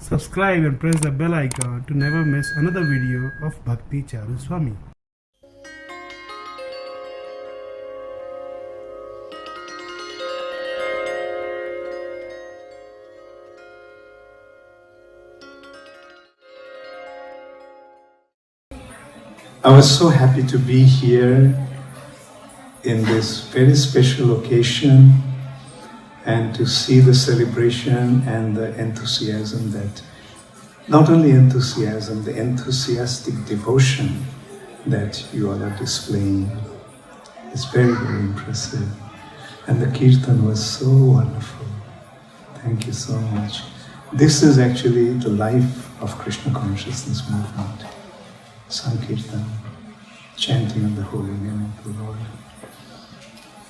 subscribe and press the bell icon to never miss another video of Bhakti Charu Swami. I was so happy to be here in this very special occasion and to see the celebration and the enthusiasm that, not only enthusiasm, the enthusiastic devotion that you all are displaying. It's very, very impressive. And the kirtan was so wonderful. Thank you so much. This is actually the life of Krishna consciousness movement. Sankirtan, chanting of the holy name of the Lord.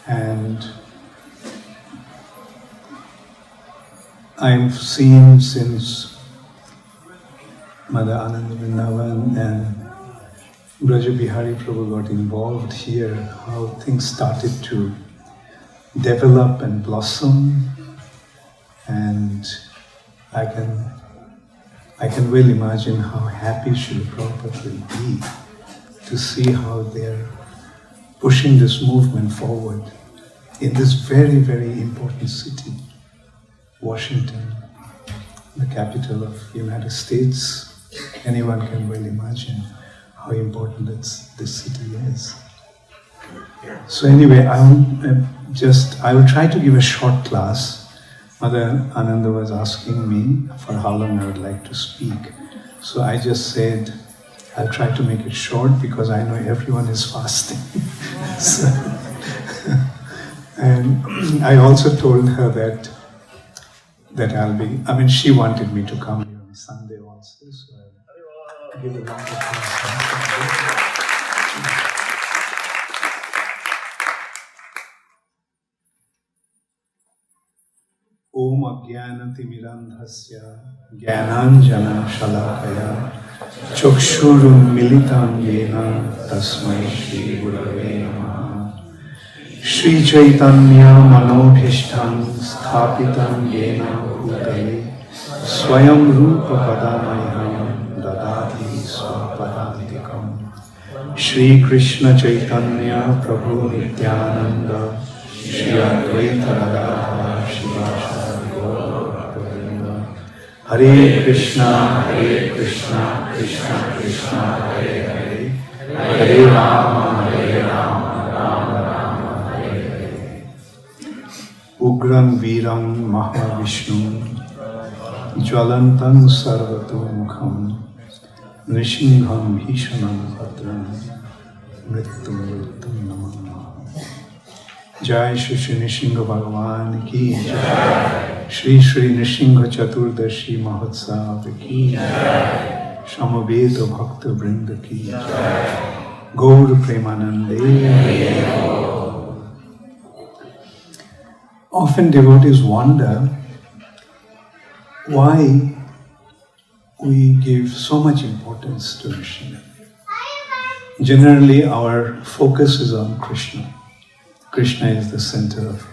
And I've seen since Mother Ananda Vrindavan and Braja Bihari Prabhu got involved here, how things started to develop and blossom, and I can well imagine how happy Srila Prabhupada will be to see how they're pushing this movement forward in this very, very important city, Washington, the capital of the United States. Anyone can well imagine how important this city is. So anyway, I will try to give a short class. Mother Ananda was asking me for how long I would like to speak. So I just said, I'll try to make it short because I know everyone is fasting. And I also told her that she wanted me to come here on Sunday also, so I'll give a round of applause. Om Ajnanatimirandhasya Jnananjana Shalakaya Chakshurum Militam Yena Tasmai Shri Gurave Namaha Shri Chaitanya Manobhishtam Sthapitam Yena Bhutale Swayam Rupa Padamayam Dadati Swapadantikam Shri Krishna Chaitanya Prabhu Nityananda Shri Advaita Radha Shivasha Hare Krishna, Krishna Krishna, Hare Hare, Hare Rama, Rama Rama, Hare Hare. Ugram Viram Mahavishnu, Jwalantam Sarvatomukham, Nrisimham Bhishanam Bhadram, Mrittum Namah. Jai Shri Nrisimha Bhagavan ki Jai. Shri Shri Nrisimha Chaturdasi Mahotsav ki Jai. Samaveta Bhakta Vrinda ki Jai. Gaur Premanande. Often devotees wonder why we give so much importance to Nrisimha. Generally, our focus is on Krishna. Krishna is the center of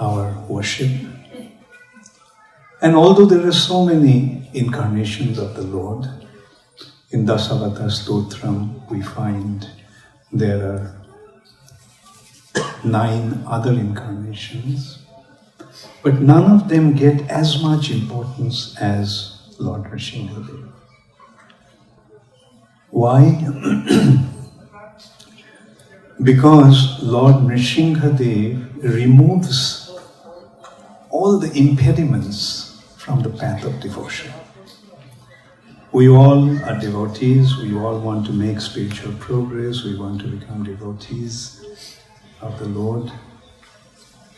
our worship. And although there are so many incarnations of the Lord, in Dasavatar Stotram we find there are 9 other incarnations, but none of them get as much importance as Lord Nrisimha. Why? Because Lord Nrisimha removes all the impediments from the path of devotion. We all are devotees, we all want to make spiritual progress, we want to become devotees of the Lord.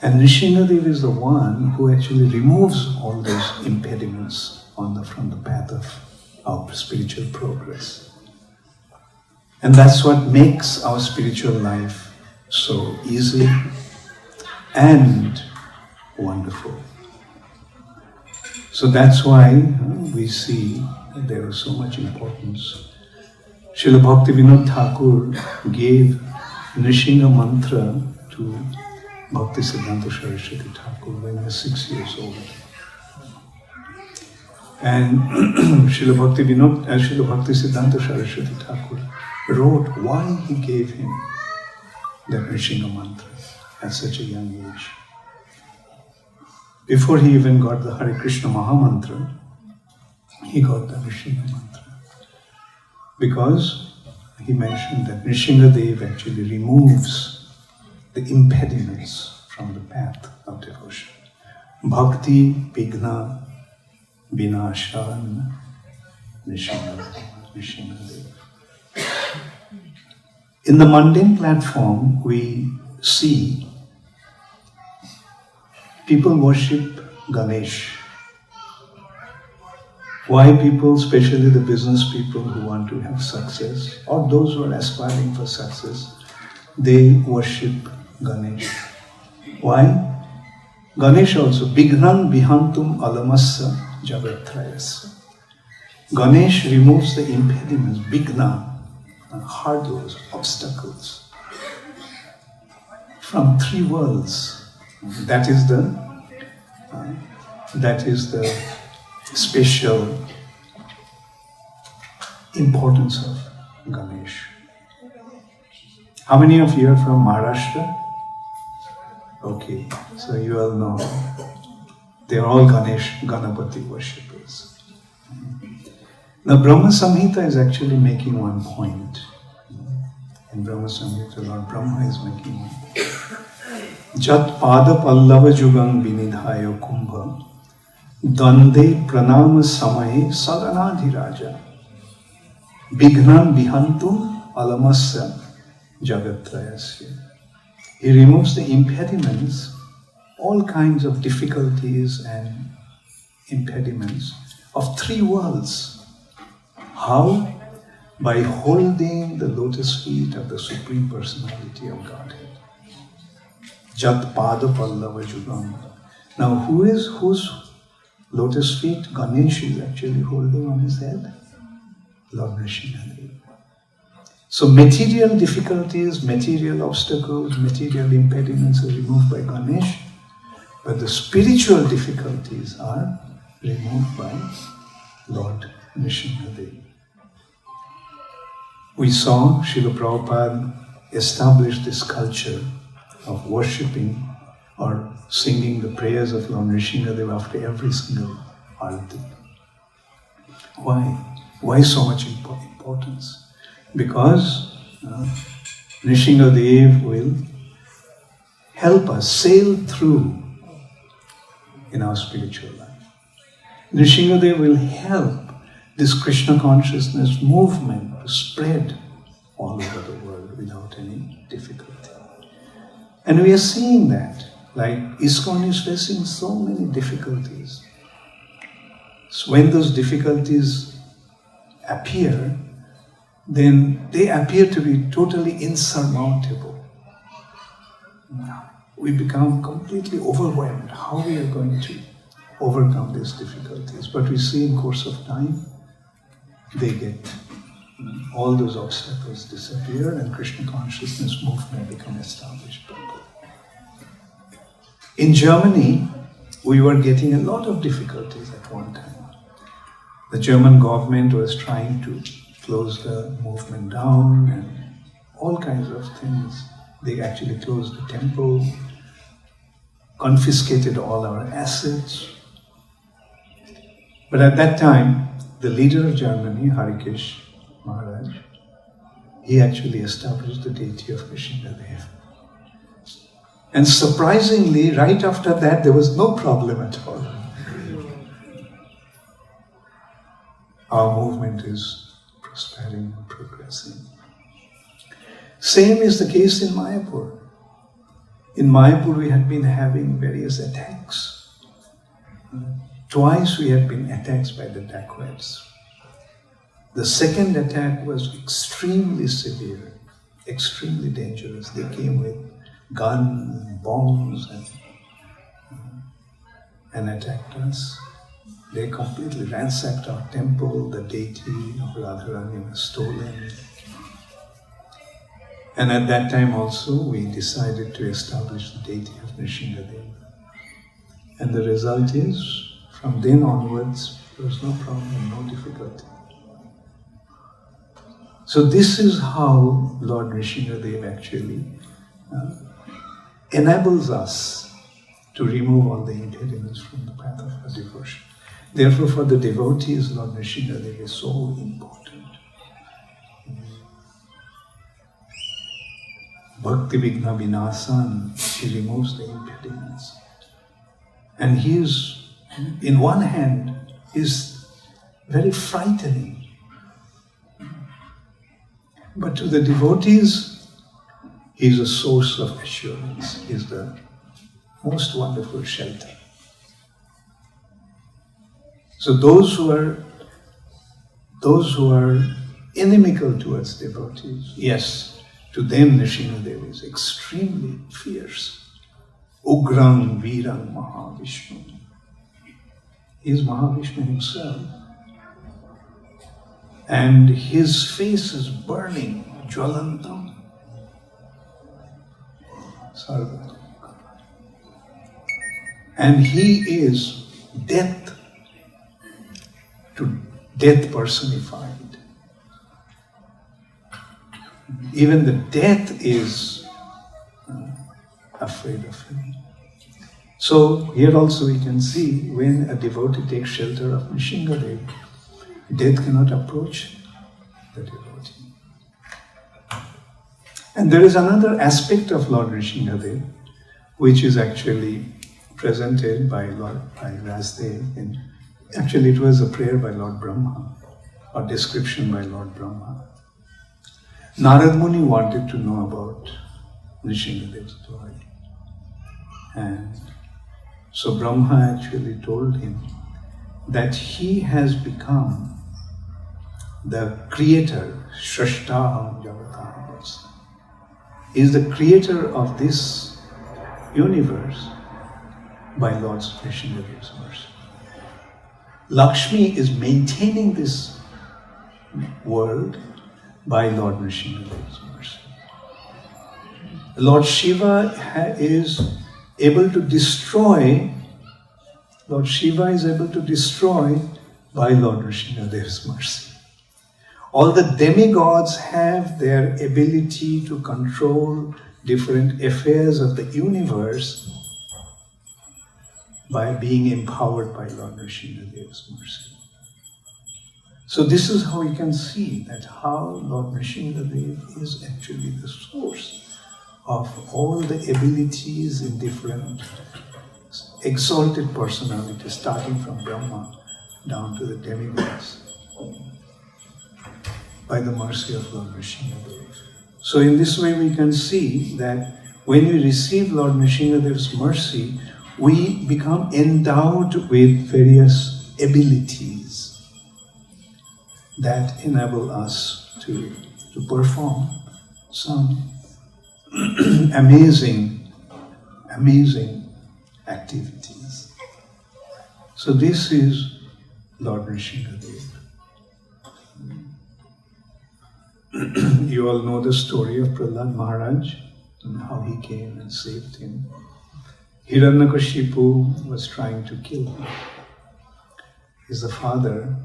And Nrisimha is the one who actually removes all those impediments from the path of our spiritual progress. And that's what makes our spiritual life so easy and wonderful. So that's why we see there is so much importance. Srila Bhaktivinoda Thakur gave Nrisimha mantra to Bhakti Siddhanta Saraswati Thakur when he was 6 years old. And Srila Bhakti Siddhanta Saraswati Thakur wrote why he gave him that Nrisimha mantra at such a young age. Before he even got the Hare Krishna Mahamantra, he got the Nrisimha mantra. Because he mentioned that Nrisimha Dev actually removes the impediments from the path of devotion. Bhakti, Vigna, Vinashan, Nrisimha Dev. In the mundane platform, we see people worship Ganesh. Why people, especially the business people who want to have success, or those who are aspiring for success, they worship Ganesh. Why? Ganesh also, Bignan Bihantum Alamassa Jagatrayasa. Ganesh removes the impediments, Bigna, hurdles, obstacles from three worlds. That is the special importance of Ganesh. How many of you are from Maharashtra? Okay, so you all know they are all Ganapati worshippers. Now Brahma Samhita is actually making one point. In Brahma Samhita, Lord Brahma is making one point. Jat pada pallava jugang vinidhaya kumbha dande pranama samaye saganadhiraja bignan bihantum alamasya jagatrayasya. He removes the impediments, all kinds of difficulties and impediments of three worlds. How? By holding the lotus feet of the Supreme Personality of Godhead. Jat pada pallava jugam. Now whose lotus feet Ganesh is actually holding on his head? Lord Nrisimha Dev. So material difficulties, material obstacles, material impediments are removed by Ganesh, but the spiritual difficulties are removed by Lord Nrisimha Dev. We saw Srila Prabhupada establish this culture of worshipping or singing the prayers of Lord Nrisimha Dev after every single arati. Why? Why so much importance? Because Nrisimha Dev will help us sail through in our spiritual life. Nrisimha Dev will help this Krishna consciousness movement to spread all over the world without any difficulty. And we are seeing that, like ISKCON is facing so many difficulties. So when those difficulties appear, then they appear to be totally insurmountable. We become completely overwhelmed how we are going to overcome these difficulties. But we see in course of time, all those obstacles disappear and Krishna consciousness movement become established. In Germany, we were getting a lot of difficulties at one time. The German government was trying to close the movement down and all kinds of things. They actually closed the temple, confiscated all our assets. But at that time, the leader of Germany, HH Maharaja, he actually established the deity of Nrisimha Dev. And surprisingly, right after that, there was no problem at all. Our movement is prospering and progressing. Same is the case in Mayapur. In Mayapur, we had been having various attacks. Twice we had been attacked by the dacoits. The second attack was extremely severe, extremely dangerous. They came with guns, bombs, and attacked us. They completely ransacked our temple. The deity of Radharani was stolen. And at that time also, we decided to establish the deity of Nrisimha Dev. And the result is, From then onwards, there was no problem, no difficulty. So this is how Lord Nrisimhadev actually enables us to remove all the impediments from the path of our devotion. Therefore, for the devotees, Lord Nrisimhadev is so important. Bhakti Vigna Vinasan, he removes the impediments. And he is, in one hand, is very frightening. But to the devotees, he is a source of assurance. He is the most wonderful shelter. So those who are inimical towards devotees, yes, to them Nrisimhadev is extremely fierce. Ugram Virang Mahavishnu. He is Mahavishnu himself. And his face is burning, Jwalantam. Sarva. And he is death personified. Even the death is afraid of him. So here also we can see when a devotee takes shelter of Nrisimhadev, death cannot approach the devotee. And there is another aspect of Lord Nrisimhadev which is actually presented by Rasdev. Actually it was a prayer by Lord Brahma, or description by Lord Brahma. Narad Muni wanted to know about Nrisimhadev's glory. And so Brahma actually told him that he has become the creator, Shrashtaham Jagataham. He is the creator of this universe by Lord Nrisimhadev's mercy. Lakshmi is maintaining this world by Lord Nrisimhadev's mercy. Lord Shiva is able to destroy, Lord Shiva is able to destroy by Lord Nrisimhadev's mercy. All the demigods have their ability to control different affairs of the universe by being empowered by Lord Nrisimhadev's mercy. So this is how we can see that how Lord Nrisimhadev is actually the source of all the abilities in different exalted personalities, starting from Brahma down to the demigods, by the mercy of Lord Nrisimhadev. So in this way we can see that when we receive Lord Nrisimhadev's mercy, we become endowed with various abilities that enable us to perform some amazing activities. So this is Lord Nrisimhadev. You all know the story of Prahlad Maharaj and how he came and saved him. Hiranyakashipu was trying to kill him. He's the father,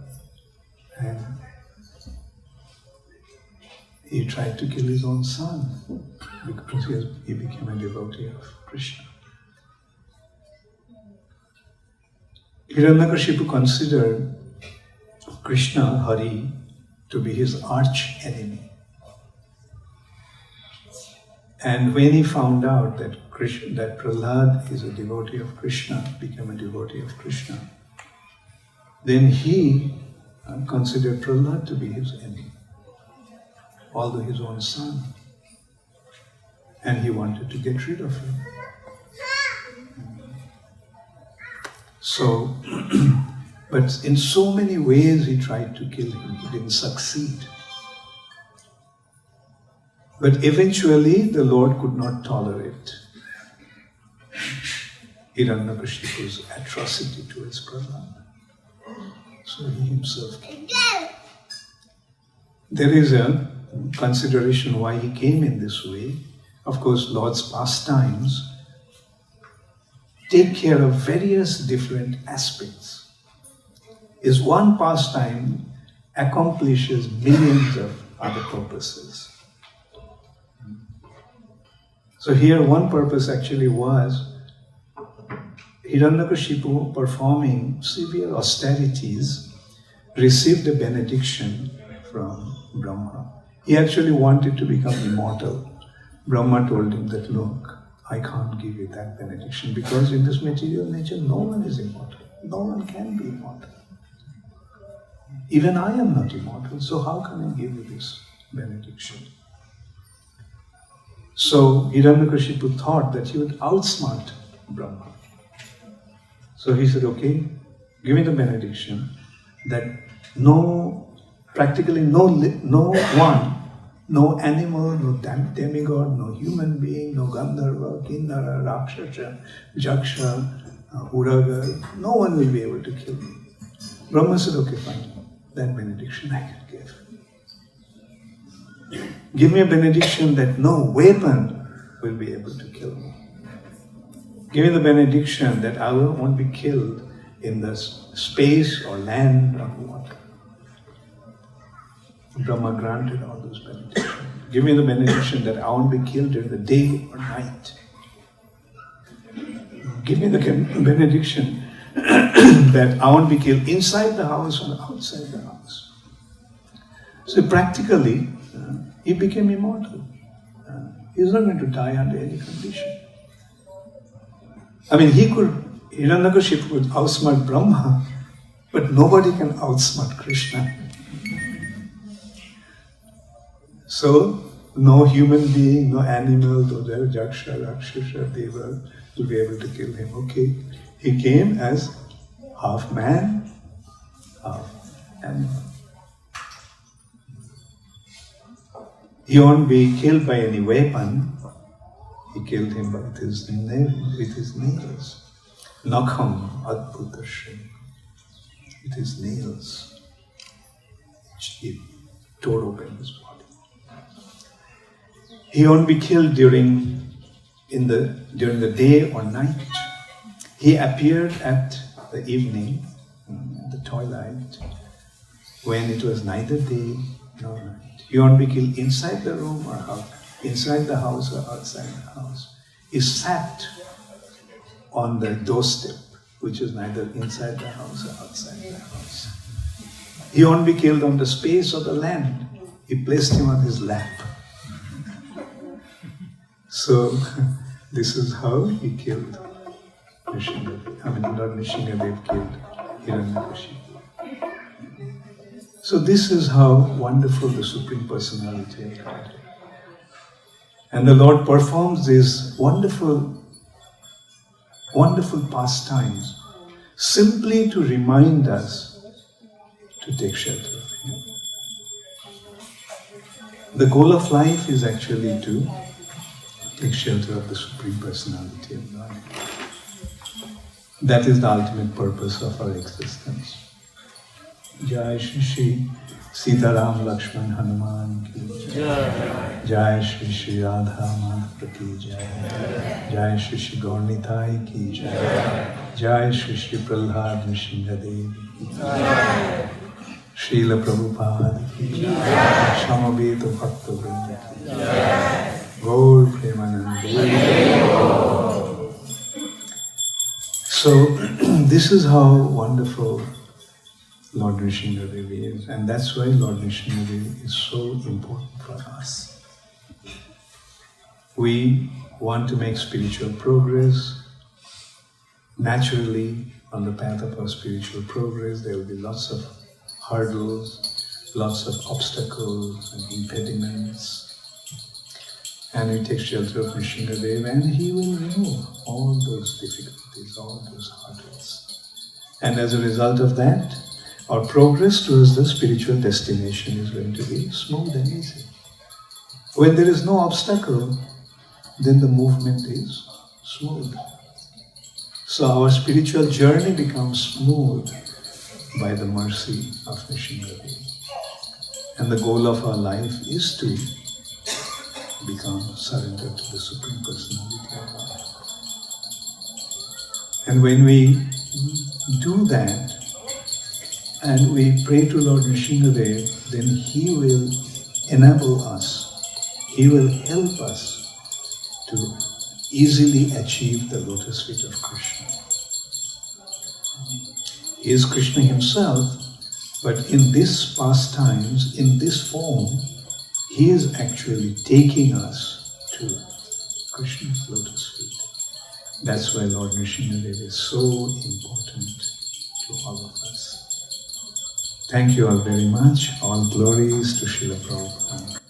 and he tried to kill his own son because he became a devotee of Krishna. Hiranyakashipu considered Krishna, Hari, to be his arch enemy. And when he found out that Prahlad is a devotee of Krishna, became a devotee of Krishna, then he considered Prahlad to be his enemy, although his own son. And he wanted to get rid of him. So, but in so many ways he tried to kill him, he didn't succeed. But eventually the Lord could not tolerate Hiranyakashipu's atrocity towards Prahlad. So he himself came. There is a consideration why he came in this way. Of course, Lord's pastimes take care of various different aspects. is one pastime accomplishes millions of other purposes. So here one purpose actually was Hiranyakashipu, performing severe austerities, received a benediction from Brahma. He actually wanted to become immortal. Brahma told him that, look, I can't give you that benediction because in this material nature no one is immortal. No one can be immortal. Even I am not immortal, so how can I give you this benediction? So Hiranyakashipu thought that he would outsmart Brahma. So he said, okay, give me the benediction that practically no one, no animal, no demigod, no human being, no Gandharva, Kinnara, Rakshasa, Jaksha, Uraga, no one will be able to kill me. Brahma said, okay, fine, that benediction I can give. Give me a benediction that no weapon will be able to kill me. Give me the benediction that I won't be killed in the space or land or water. Brahma granted all those benedictions. Give me the benediction that I won't be killed during the day or night. Give me the benediction that I won't be killed inside the house or outside the house. So practically, he became immortal. He's not going to die under any condition. I mean, Hiranyakashipu could outsmart Brahma, but nobody can outsmart Krishna. So, no human being, no animal, no Jaksha, Rakshasa, Deva will be able to kill him. Okay, he came as half man, half animal. He won't be killed by any weapon. He killed him with his nails. Nakham adbhutasya. With his nails. He tore open his body. He won't be killed during the day or night. He appeared at the evening, the twilight, when it was neither day nor night. He won't be killed inside the room or out, inside the house or outside the house. He sat on the doorstep, which is neither inside the house or outside the house. He won't be killed on the space of the land. He placed him on his lap. So, this is how he killed Nrisimha. Lord Nrisimha killed Hiranyakashipu. So this is how wonderful the Supreme Personality of God is. And the Lord performs these wonderful pastimes simply to remind us to take shelter of Him. The goal of life is actually to take shelter of the Supreme Personality of God. That is the ultimate purpose of our existence. Jai Shri Shri Sita Ram Lakshman Hanuman ki Jai. Jai Shri Shri Radha Madhava ki Jai. Jai Shri Shri Gaurnitai ki Jai. Jai Shri Shri Prahlad Nrisimha ki Jai. Srila Prabhupada ki Jai. Shamaveta Bhakta Vrinda ki Jai. Gaur Premanande. So, this is how wonderful Lord Nrisimha is, and that's why Lord Nrisimha is so important for us. We want to make spiritual progress. Naturally, on the path of our spiritual progress, there will be lots of hurdles, lots of obstacles and impediments. And we take shelter of Nrisimha, and He will remove all those difficulties, all those hurdles. And as a result of that, our progress towards the spiritual destination is going to be smooth and easy. When there is no obstacle, then the movement is smooth. So our spiritual journey becomes smooth by the mercy of Nrisimha. And the goal of our life is to become surrendered to the Supreme Personality of God. And when we do that, and we pray to Lord Nrisimha, then He will enable us, He will help us to easily achieve the lotus feet of Krishna. He is Krishna himself, but in this pastimes, in this form, He is actually taking us to Krishna's lotus feet. That's why Lord Nrisimha is so important to all of us. Thank you all very much. All glories to Srila Prabhupada.